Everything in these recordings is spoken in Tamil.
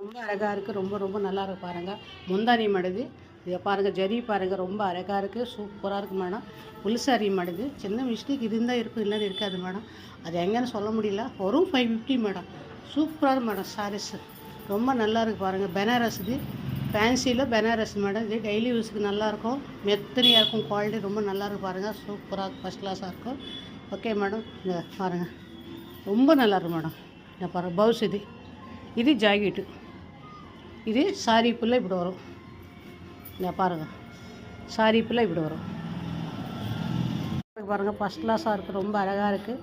ரொம்ப அழகாக இருக்குது. ரொம்ப ரொம்ப நல்லா இருக்கு பாருங்கள். முந்தானி மடுது இதை பாருங்கள். ஜரி பாருங்கள், ரொம்ப அழகாக இருக்குது. சூப்பராக இருக்குது மேடம். புல் சாரி மடுது. சின்ன மிஸ்டேக் இருந்தால் இருக்கும், இல்லைன்னு இருக்காது மேடம். அது எங்கன்னு சொல்ல முடியல. வரும் 550 மேடம். சூப்பராக மேடம் சாரீஸு. ரொம்ப நல்லா இருக்குது பாருங்கள். பெனாரஸ் இது ஃபேன்சியில் பெனாரஸ் மேடம். இது டெய்லி யூஸுக்கு நல்லாயிருக்கும். மெத்தனியாக இருக்கும். குவாலிட்டி ரொம்ப நல்லா இருக்குது பாருங்கள். சூப்பராக ஃபஸ்ட் கிளாஸாக இருக்கும். Okay madam. இந்த பாருங்கள், ரொம்ப நல்லாயிருக்கும் மேடம். இந்த பாருங்கள் பவுஸ் இது ஜாக்கெட்டு. இது சாரி ஃபுல்லாக இப்படி வரும். இந்த பாருங்கள், சாரி ஃபுல்லாக இப்படி வரும் பாருங்கள். ஃபஸ்ட் கிளாஸாக இருக்குது. ரொம்ப அழகாக இருக்குது.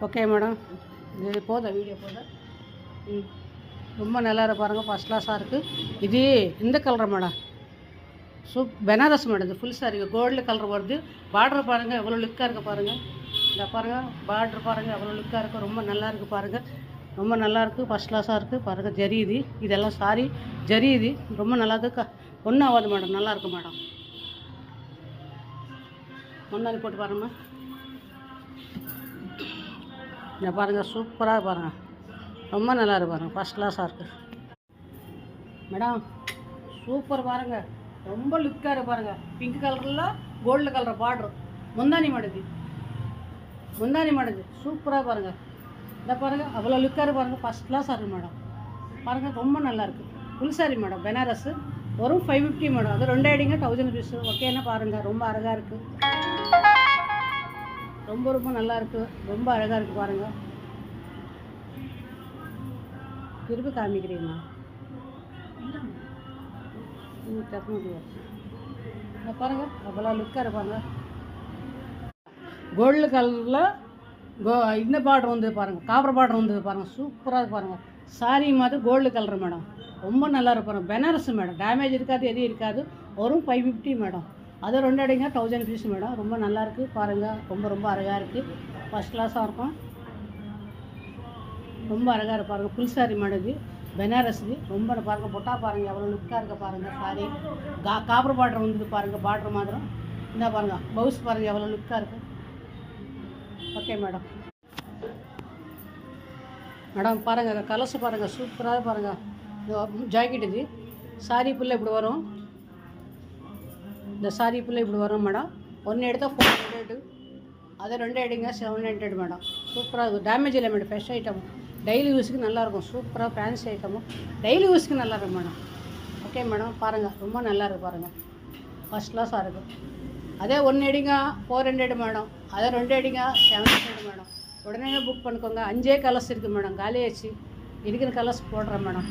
Okay madam. இது போதும், வீடியோ போதும். ரொம்ப நல்லா இருக்கு பாருங்கள். ஃபஸ்ட் கிளாஸாக இருக்குது. இது இந்த கலர் மேடம். பெனாரஸ் மேடம். இது ஃபுல் சாரி கோல்டு கலர் வருது. பார்டர் பாருங்கள் எவ்வளோ லுக்காக இருக்குது பாருங்கள். இந்த பாருங்கள் பார்டர் பாருங்கள் எவ்வளோ லுக்காக இருக்குது. ரொம்ப நல்லா இருக்குது பாருங்கள். ரொம்ப நல்லாயிருக்கு. ஃபஸ்ட் கிளாஸாக இருக்குது பாருங்கள். ஜரி இதெல்லாம் சாரி ஜரி ரொம்ப நல்லா இருக்குது. ஒன்றும் ஆகாது மேடம். நல்லாயிருக்கு மேடம். முன்னாடி போட்டு பாருங்கம்மா. இந்த பாருங்கள் சூப்பராக பாருங்கள். ரொம்ப நல்லா இருக்கு பாருங்கள். ஃபஸ்ட் கிளாஸாக இருக்குது மேடம். சூப்பர் பாருங்கள். ரொம்ப லுக்காக இருக்குது பாருங்கள். பிங்க் கலரில் கோல்டு கலர் பார்ட்ரு. முந்தானி மாடுது சூப்பராக பாருங்கள். இந்த பாருங்கள் அவ்வளோ லுக்காக இருக்குது பாருங்கள். ஃபஸ்ட் கிளாஸாக இருக்குது மேடம். பாருங்கள் ரொம்ப நல்லாயிருக்கு. Full sorry madam. பெனாரஸ் வரும் 550 மேடம். அது 2 ஐடிங்க 1000 பீஸு. ஓகேன்னா பாருங்கள். ரொம்ப அழகாக இருக்குது. ரொம்ப ரொம்ப நல்லா இருக்குது. ரொம்ப அழகாக இருக்குது பாருங்கள். திருப்பி காமிக்கிறீங்களா? இந்த பாருங்கள் அவ்வளோ லுக்காக இருப்பாங்க. கோல்டு கலரில் இந்த பார்டர் வந்து பாருங்கள். காப்பர் பார்டர் வந்து பாருங்கள். சூப்பராக பாருங்கள். சாரி மாதிரி கோல்டு கலர் மேடம். ரொம்ப நல்லா இருப்பாங்க. பெனாரஸ் மேடம். டேமேஜ் இருக்காது, எதுவும் இருக்காது. வரும் 550 மேடம். அது 2 அடிங்க 1000 பீஸ் மேடம். ரொம்ப நல்லாயிருக்கு பாருங்கள். ரொம்ப ரொம்ப அழகாக இருக்குது. ஃபஸ்ட் கிளாஸாக இருக்கும். ரொம்ப அழகாக இருப்பாருங்க. ஃபுல் சாரி மாடுது பெனாரஸ் ரொம்ப பாருங்கள். பொட்டா பாருங்கள் எவ்வளோ லுக்காக இருக்க பாருங்கள். சாரி காப்பர் பார்டர் வந்து பாருங்கள். பார்டர் மாதிரம் இந்த பாருங்கள். பவுஸ் பாருங்கள் எவ்வளோ லுக்காக இருக்குது. Okay madam. மேடம் பாருங்கள் கலர்ஸ் பாருங்கள். சூப்பராக பாருங்கள். ஜாக்கெட் இது சாரி ஃபுல்லாக இப்படி வரும். இந்த சாரி ஃபுல்லாக இப்படி வரும் மேடம். ஒன்று எடுத்தால் 400, அது 2 எடுங்க 700 மேடம். சூப்பராக இருக்கும். டேமேஜ் இல்லை மேடம். Fresh item. டெய்லி யூஸுக்கு நல்லாயிருக்கும். சூப்பராக ஃபேன்சி ஐட்டமும் டெய்லி யூஸுக்கு நல்லாயிருக்கும் மேடம். Okay madam. பாருங்கள் ரொம்ப நல்லா இருக்குது பாருங்கள். ஃபஸ்ட் கிளாஸாக இருக்குது. அதே 1 எடுங்க 400 மேடம். அதே 2 எடுங்க 700 மேடம். உடனே புக் பண்ணிக்கோங்க. 5 கலர்ஸ் இருக்குது மேடம். காலி ஆச்சு. இருக்கிற கலர்ஸ் போடுறேன் மேடம்.